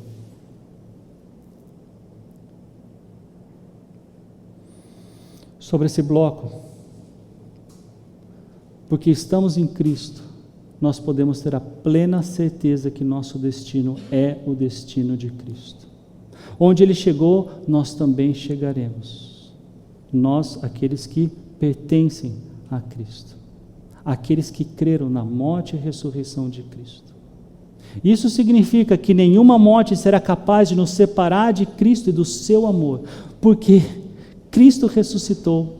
Sobre esse bloco, porque estamos em Cristo, nós podemos ter a plena certeza que nosso destino é o destino de Cristo. Onde Ele chegou, nós também chegaremos. Nós, aqueles que pertencem a Cristo. Aqueles que creram na morte e ressurreição de Cristo. Isso significa que nenhuma morte será capaz de nos separar de Cristo e do seu amor. Porque Cristo ressuscitou,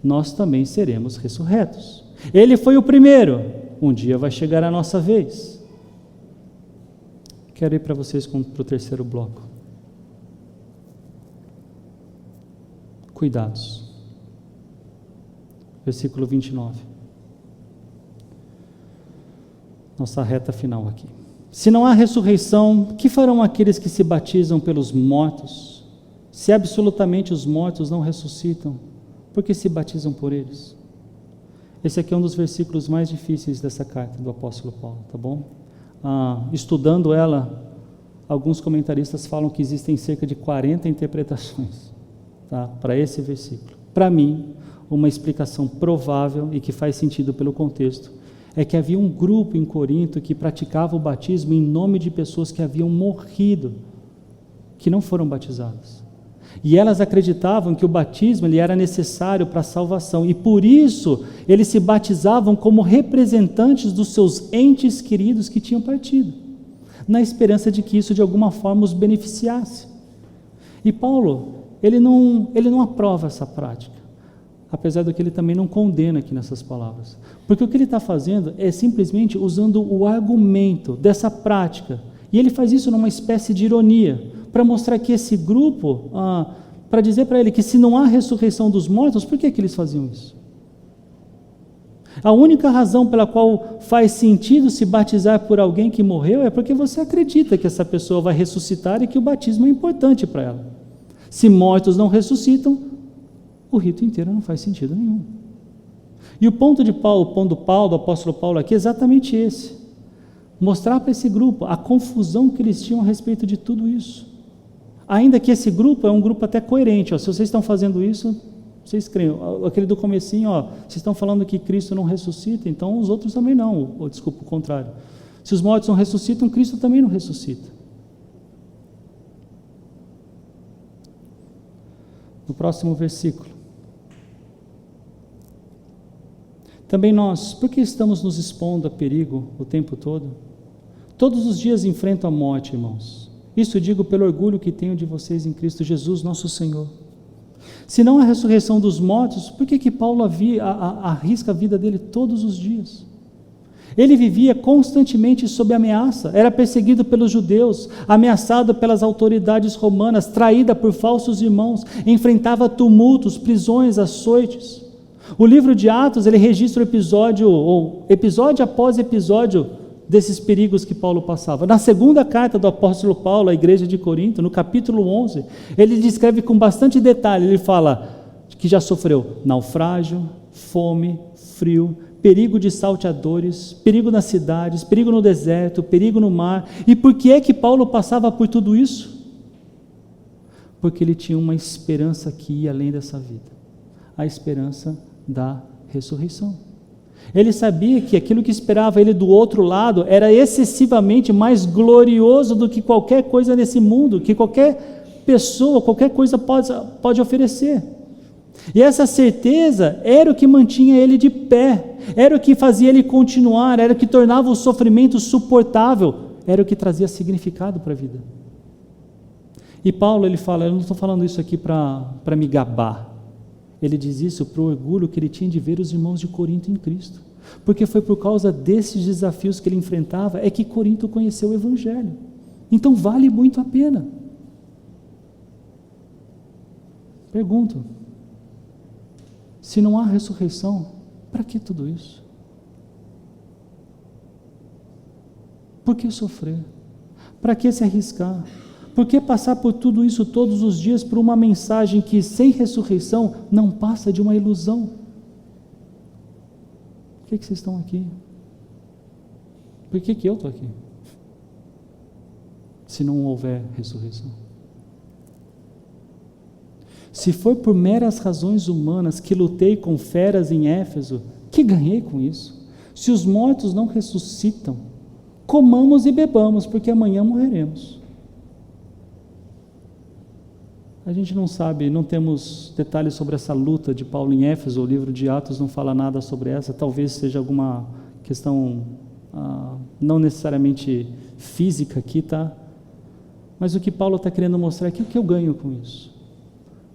nós também seremos ressurretos. Ele foi o primeiro, um dia vai chegar a nossa vez. Quero ir para vocês para o terceiro bloco. Cuidados. Versículo 29. Nossa reta final aqui. Se não há ressurreição, que farão aqueles que se batizam pelos mortos? Se absolutamente os mortos não ressuscitam, por que se batizam por eles? Esse aqui é um dos versículos mais difíceis dessa carta do apóstolo Paulo, tá bom? Estudando ela, alguns comentaristas falam que existem cerca de 40 interpretações, tá, para esse versículo. Para mim, uma explicação provável e que faz sentido pelo contexto é que havia um grupo em Corinto que praticava o batismo em nome de pessoas que haviam morrido, que não foram batizadas. E elas acreditavam que o batismo ele era necessário para a salvação, e por isso eles se batizavam como representantes dos seus entes queridos que tinham partido, na esperança de que isso de alguma forma os beneficiasse. E Paulo, ele não aprova essa prática, apesar de que ele também não condena aqui nessas palavras, porque o que ele está fazendo é simplesmente usando o argumento dessa prática, e ele faz isso numa espécie de ironia, para mostrar que esse grupo, para dizer para ele que se não há ressurreição dos mortos, por que eles faziam isso? A única razão pela qual faz sentido se batizar por alguém que morreu é porque você acredita que essa pessoa vai ressuscitar e que o batismo é importante para ela. Se mortos não ressuscitam, o rito inteiro não faz sentido nenhum. E o ponto do apóstolo Paulo aqui é exatamente esse: mostrar para esse grupo a confusão que eles tinham a respeito de tudo isso. Ainda que esse grupo é um grupo até coerente, se vocês estão fazendo isso, vocês creem, aquele do comecinho, vocês estão falando que Cristo não ressuscita, então os outros também não, ou desculpa, o contrário. Se os mortos não ressuscitam, Cristo também não ressuscita. No próximo versículo. Também nós, por que estamos nos expondo a perigo o tempo todo? Todos os dias enfrento a morte, irmãos. Isso digo pelo orgulho que tenho de vocês em Cristo Jesus, nosso Senhor. Se não a ressurreição dos mortos, por que Paulo arrisca a vida dele todos os dias? Ele vivia constantemente sob ameaça, era perseguido pelos judeus, ameaçado pelas autoridades romanas, traído por falsos irmãos, enfrentava tumultos, prisões, açoites. O livro de Atos, ele registra episódio após episódio, desses perigos que Paulo passava. Na segunda carta do apóstolo Paulo à igreja de Corinto, no capítulo 11, ele descreve com bastante detalhe, ele fala que já sofreu naufrágio, fome, frio, perigo de salteadores, perigo nas cidades, perigo no deserto, perigo no mar. E por que é que Paulo passava por tudo isso? Porque ele tinha uma esperança que ia além dessa vida, a esperança da ressurreição. Ele sabia que aquilo que esperava ele do outro lado era excessivamente mais glorioso do que qualquer coisa nesse mundo, que qualquer pessoa, qualquer coisa pode oferecer. E essa certeza era o que mantinha ele de pé, era o que fazia ele continuar, era o que tornava o sofrimento suportável, era o que trazia significado para a vida. E Paulo, ele fala, eu não estou falando isso aqui para me gabar. Ele diz isso para o orgulho que ele tinha de ver os irmãos de Corinto em Cristo, porque foi por causa desses desafios que ele enfrentava é que Corinto conheceu o Evangelho. Então vale muito a pena. Pergunto, se não há ressurreição, para que tudo isso? Por que sofrer? Para que se arriscar? Por que passar por tudo isso todos os dias por uma mensagem que sem ressurreição não passa de uma ilusão? Por que vocês estão aqui? Por que eu estou aqui? Se não houver ressurreição. Se for por meras razões humanas que lutei com feras em Éfeso, que ganhei com isso? Se os mortos não ressuscitam, comamos e bebamos, porque amanhã morreremos. A gente não sabe, não temos detalhes sobre essa luta de Paulo em Éfeso, o livro de Atos não fala nada sobre essa, talvez seja alguma questão não necessariamente física aqui, tá? Mas o que Paulo está querendo mostrar aqui, o que eu ganho com isso?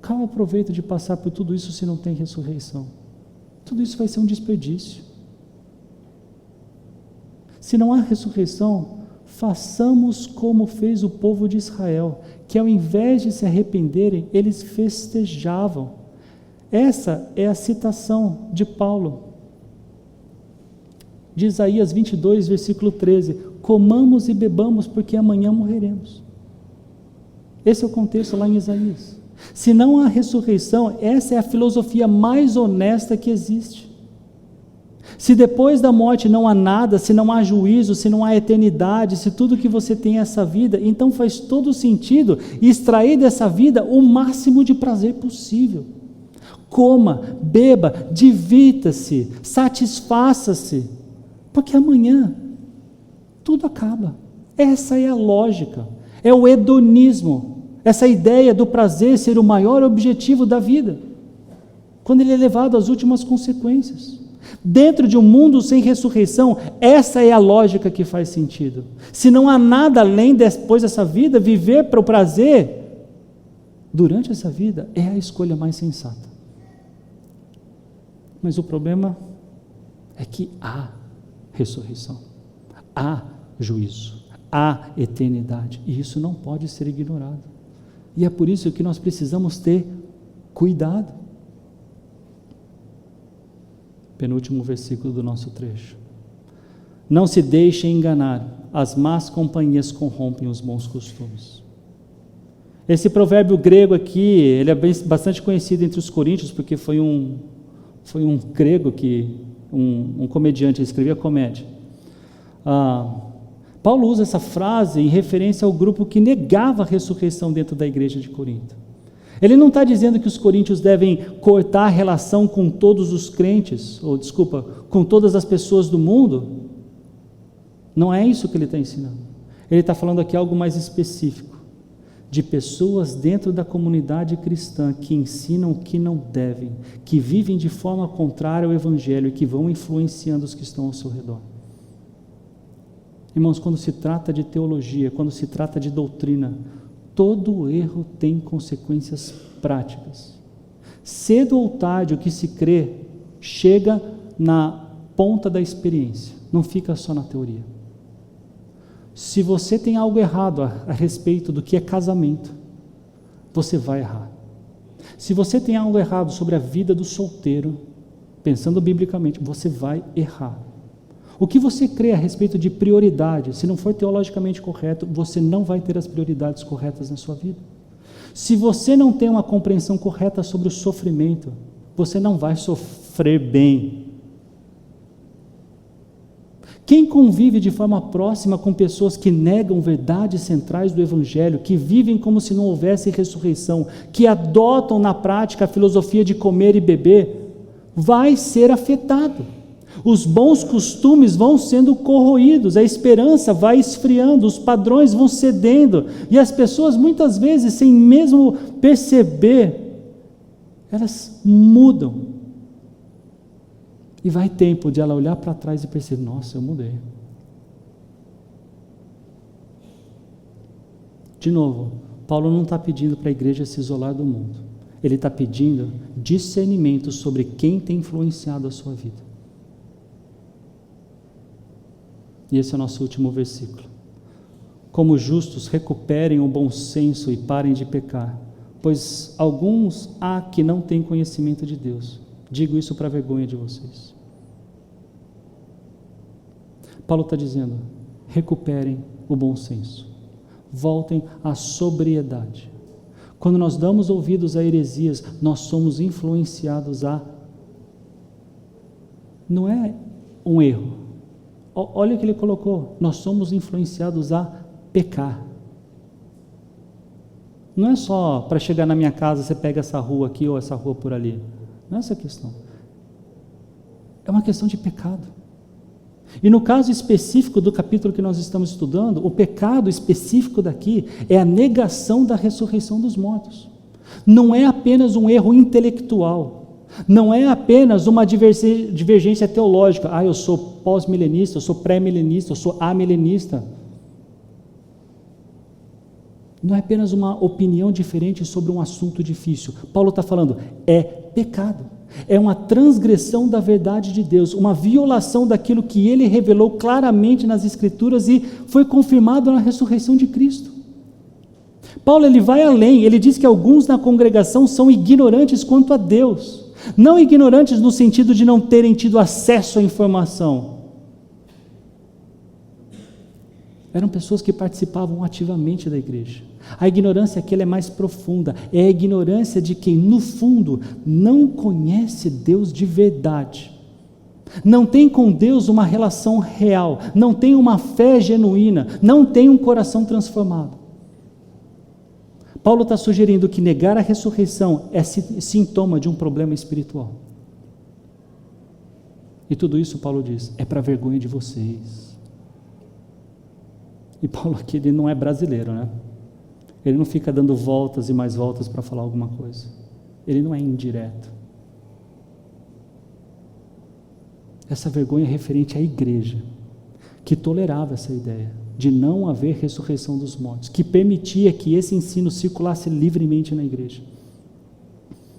Qual é o proveito de passar por tudo isso se não tem ressurreição? Tudo isso vai ser um desperdício. Se não há ressurreição, façamos como fez o povo de Israel, que ao invés de se arrependerem, eles festejavam. Essa é a citação de Paulo, de Isaías 22, versículo 13, comamos e bebamos, porque amanhã morreremos. Esse é o contexto lá em Isaías. Se não há ressurreição, essa é a filosofia mais honesta que existe. Se depois da morte não há nada, se não há juízo, se não há eternidade, se tudo que você tem é essa vida, então faz todo sentido extrair dessa vida o máximo de prazer possível. Coma, beba, divirta-se, satisfaça-se, porque amanhã tudo acaba. Essa é a lógica, é o hedonismo, essa ideia do prazer ser o maior objetivo da vida, quando ele é levado às últimas consequências. Dentro de um mundo sem ressurreição, essa é a lógica que faz sentido. Se não há nada além depois dessa vida, viver para o prazer durante essa vida é a escolha mais sensata. Mas o problema é que há ressurreição, há juízo, há eternidade, e isso não pode ser ignorado. E é por isso que nós precisamos ter cuidado. Penúltimo versículo do nosso trecho. Não se deixem enganar, as más companhias corrompem os bons costumes. Esse provérbio grego aqui, ele é bastante conhecido entre os coríntios, porque foi um grego um comediante, escrevia comédia. Paulo usa essa frase em referência ao grupo que negava a ressurreição dentro da igreja de Corinto. Ele não está dizendo que os coríntios devem cortar a relação com todos os crentes, com todas as pessoas do mundo. Não é isso que ele está ensinando. Ele está falando aqui algo mais específico, de pessoas dentro da comunidade cristã que ensinam o que não devem, que vivem de forma contrária ao evangelho e que vão influenciando os que estão ao seu redor. Irmãos, quando se trata de teologia, quando se trata de doutrina, todo erro tem consequências práticas. Cedo ou tarde, o que se crê chega na ponta da experiência, não fica só na teoria. Se você tem algo errado a respeito do que é casamento, você vai errar. Se você tem algo errado sobre a vida do solteiro, pensando biblicamente, você vai errar. O que você crê a respeito de prioridade, se não for teologicamente correto, você não vai ter as prioridades corretas na sua vida. Se você não tem uma compreensão correta sobre o sofrimento, você não vai sofrer bem. Quem convive de forma próxima com pessoas que negam verdades centrais do Evangelho, que vivem como se não houvesse ressurreição, que adotam na prática a filosofia de comer e beber, vai ser afetado. Os bons costumes vão sendo corroídos, a esperança vai esfriando, os padrões vão cedendo, e as pessoas muitas vezes, sem mesmo perceber, elas mudam. E vai tempo de ela olhar para trás e perceber, nossa, eu mudei. De novo, Paulo não está pedindo para a igreja se isolar do mundo. Ele está pedindo discernimento sobre quem tem influenciado a sua vida. E esse é o nosso último versículo. Como justos, recuperem o bom senso e parem de pecar, pois alguns há que não têm conhecimento de Deus. Digo isso para a vergonha de vocês. Paulo está dizendo, recuperem o bom senso, voltem à sobriedade. Quando nós damos ouvidos a heresias, nós somos influenciados a... Não é um erro. Olha o que ele colocou, nós somos influenciados a pecar. Não é só para chegar na minha casa, você pega essa rua aqui ou essa rua por ali. Não é essa a questão. É uma questão de pecado. E no caso específico do capítulo que nós estamos estudando, o pecado específico daqui é a negação da ressurreição dos mortos. Não é apenas um erro intelectual. Não é apenas uma divergência teológica. Eu sou pós-milenista, eu sou pré-milenista, eu sou amilenista. Não é apenas uma opinião diferente sobre um assunto difícil. Paulo está falando, é pecado. É uma transgressão da verdade de Deus, uma violação daquilo que ele revelou claramente nas Escrituras e foi confirmado na ressurreição de Cristo. Paulo ele vai além, ele diz que alguns na congregação são ignorantes quanto a Deus. Não ignorantes no sentido de não terem tido acesso à informação. Eram pessoas que participavam ativamente da igreja. A ignorância aqui ela é mais profunda, é a ignorância de quem, no fundo, não conhece Deus de verdade. Não tem com Deus uma relação real, não tem uma fé genuína, não tem um coração transformado. Paulo está sugerindo que negar a ressurreição é sintoma de um problema espiritual. E tudo isso, Paulo diz, é para vergonha de vocês. E Paulo aqui, ele não é brasileiro, né? Ele não fica dando voltas e mais voltas para falar alguma coisa. Ele não é indireto. Essa vergonha é referente à igreja, que tolerava essa ideia de não haver ressurreição dos mortos, que permitia que esse ensino circulasse livremente na igreja.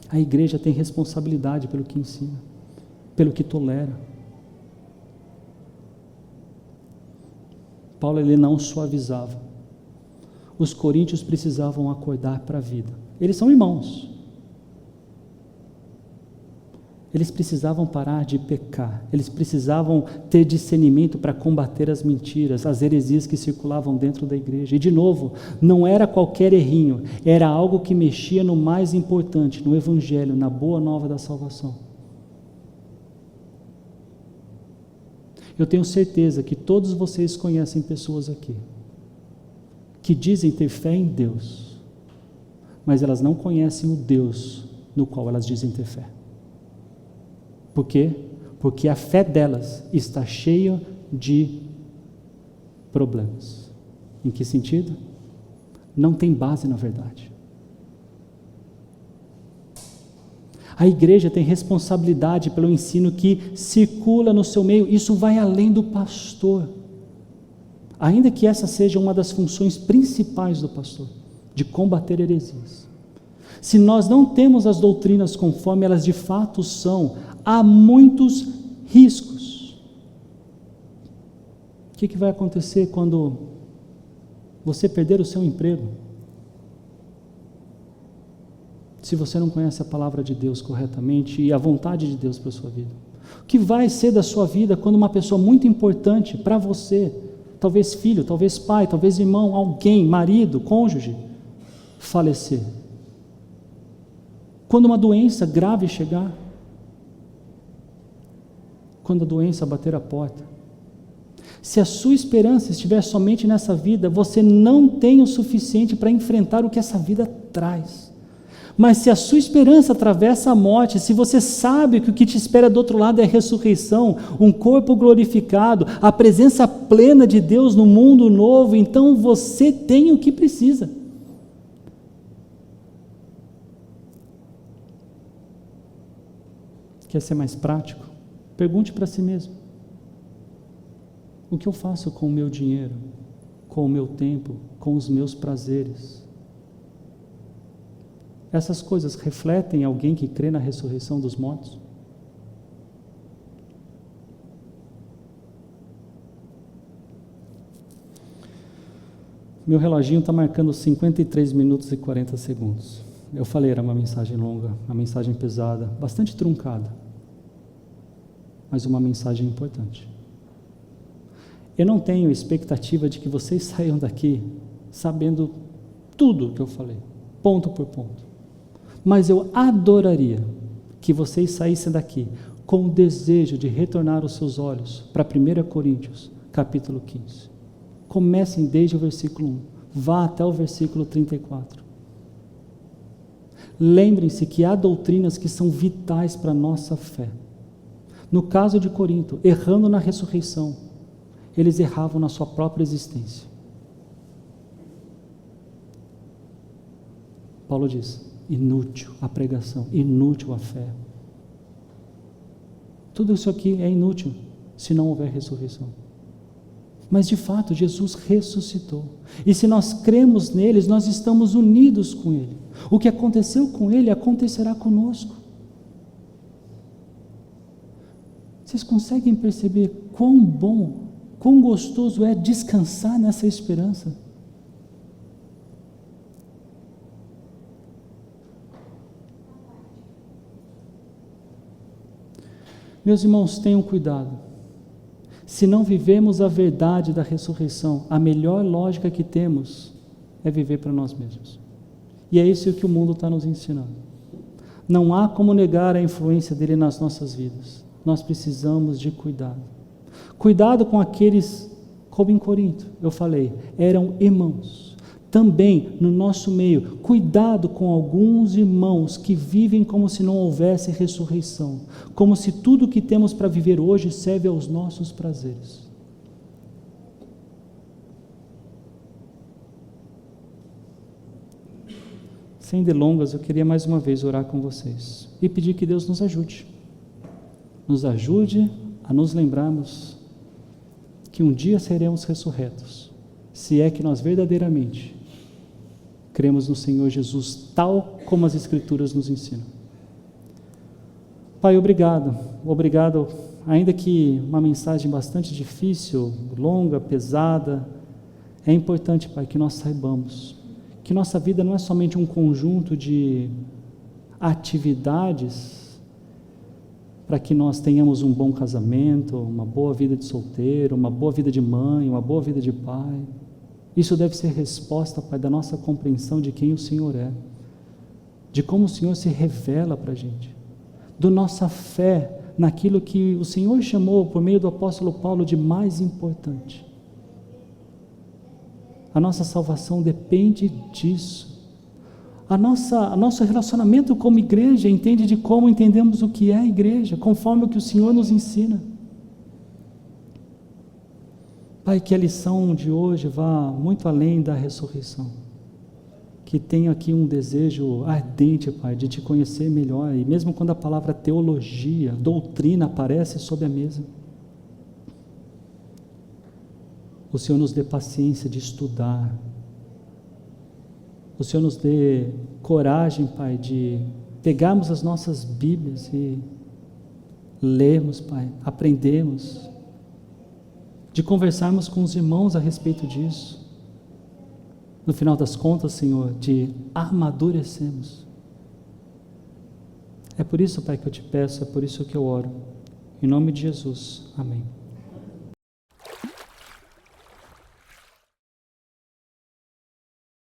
A igreja tem responsabilidade pelo que ensina, pelo que tolera. Paulo, ele não suavizava. Os coríntios precisavam acordar para a vida. Eles são irmãos. Eles precisavam parar de pecar. Eles precisavam ter discernimento para combater as mentiras, as heresias que circulavam dentro da igreja. E de novo, não era qualquer errinho, era algo que mexia no mais importante, no evangelho, na boa nova da salvação. Eu tenho certeza que todos vocês conhecem pessoas aqui que dizem ter fé em Deus, mas elas não conhecem o Deus no qual elas dizem ter fé. Por quê? Porque a fé delas está cheia de problemas. Em que sentido? Não tem base na verdade. A igreja tem responsabilidade pelo ensino que circula no seu meio. Isso vai além do pastor. Ainda que essa seja uma das funções principais do pastor, de combater heresias. Se nós não temos as doutrinas conforme elas de fato são, há muitos riscos. O que vai acontecer quando você perder o seu emprego? Se você não conhece a palavra de Deus corretamente e a vontade de Deus para a sua vida. O que vai ser da sua vida quando uma pessoa muito importante para você, talvez filho, talvez pai, talvez irmão, alguém, marido, cônjuge, falecer? Quando uma doença grave chegar? Quando a doença bater a porta? Se a sua esperança estiver somente nessa vida, você não tem o suficiente para enfrentar o que essa vida traz. Mas se a sua esperança atravessa a morte, se você sabe que o que te espera do outro lado é a ressurreição, um corpo glorificado, a presença plena de Deus no mundo novo, então você tem o que precisa. Quer ser mais prático? Pergunte para si mesmo: o que eu faço com o meu dinheiro, com o meu tempo, com os meus prazeres? Essas coisas refletem alguém que crê na ressurreição dos mortos? Meu reloginho está marcando 53 minutos e 40 segundos. Eu falei, era uma mensagem longa, uma mensagem pesada, bastante truncada, mas uma mensagem importante. Eu não tenho expectativa de que vocês saiam daqui sabendo tudo o que eu falei, ponto por ponto. Mas eu adoraria que vocês saíssem daqui com o desejo de retornar os seus olhos para 1 Coríntios, capítulo 15. Comecem desde o versículo 1, vá até o versículo 34. Lembrem-se que há doutrinas que são vitais para a nossa fé. No caso de Corinto, errando na ressurreição, eles erravam na sua própria existência. Paulo diz: inútil a pregação, inútil a fé. Tudo isso aqui é inútil se não houver ressurreição. Mas de fato Jesus ressuscitou, e se nós cremos neles, nós estamos unidos com ele. O que aconteceu com ele acontecerá conosco. Vocês conseguem perceber quão bom, quão gostoso é descansar nessa esperança? Meus irmãos, tenham cuidado. Se não vivemos a verdade da ressurreição, a melhor lógica que temos é viver para nós mesmos. E é isso que o mundo está nos ensinando. Não há como negar a influência dele nas nossas vidas. Nós precisamos de cuidado. Cuidado com aqueles, como em Corinto, eu falei, eram irmãos. Também no nosso meio, cuidado com alguns irmãos que vivem como se não houvesse ressurreição, como se tudo que temos para viver hoje serve aos nossos prazeres. Sem delongas, eu queria mais uma vez orar com vocês e pedir que Deus nos ajude a nos lembrarmos que um dia seremos ressurretos, se é que nós verdadeiramente cremos no Senhor Jesus, tal como as Escrituras nos ensinam. Pai, obrigado, ainda que uma mensagem bastante difícil, longa, pesada, é importante, Pai, que nós saibamos que nossa vida não é somente um conjunto de atividades para que nós tenhamos um bom casamento, uma boa vida de solteiro, uma boa vida de mãe, uma boa vida de pai. Isso deve ser resposta, Pai, da nossa compreensão de quem o Senhor é, de como o Senhor se revela para a gente, da nossa fé naquilo que o Senhor chamou, por meio do apóstolo Paulo, de mais importante. A nossa salvação depende disso. Nosso relacionamento como igreja entende de como entendemos o que é a igreja, conforme o que o Senhor nos ensina. Pai, que a lição de hoje vá muito além da ressurreição. Que tenha aqui um desejo ardente, Pai, de te conhecer melhor, e mesmo quando a palavra teologia, doutrina aparece sobre a mesa, o Senhor nos dê paciência de estudar, o Senhor nos dê coragem, Pai, de pegarmos as nossas Bíblias e lermos, Pai, aprendermos, de conversarmos com os irmãos a respeito disso. No final das contas, Senhor, de amadurecermos. É por isso, Pai, que eu te peço, é por isso que eu oro. Em nome de Jesus, amém.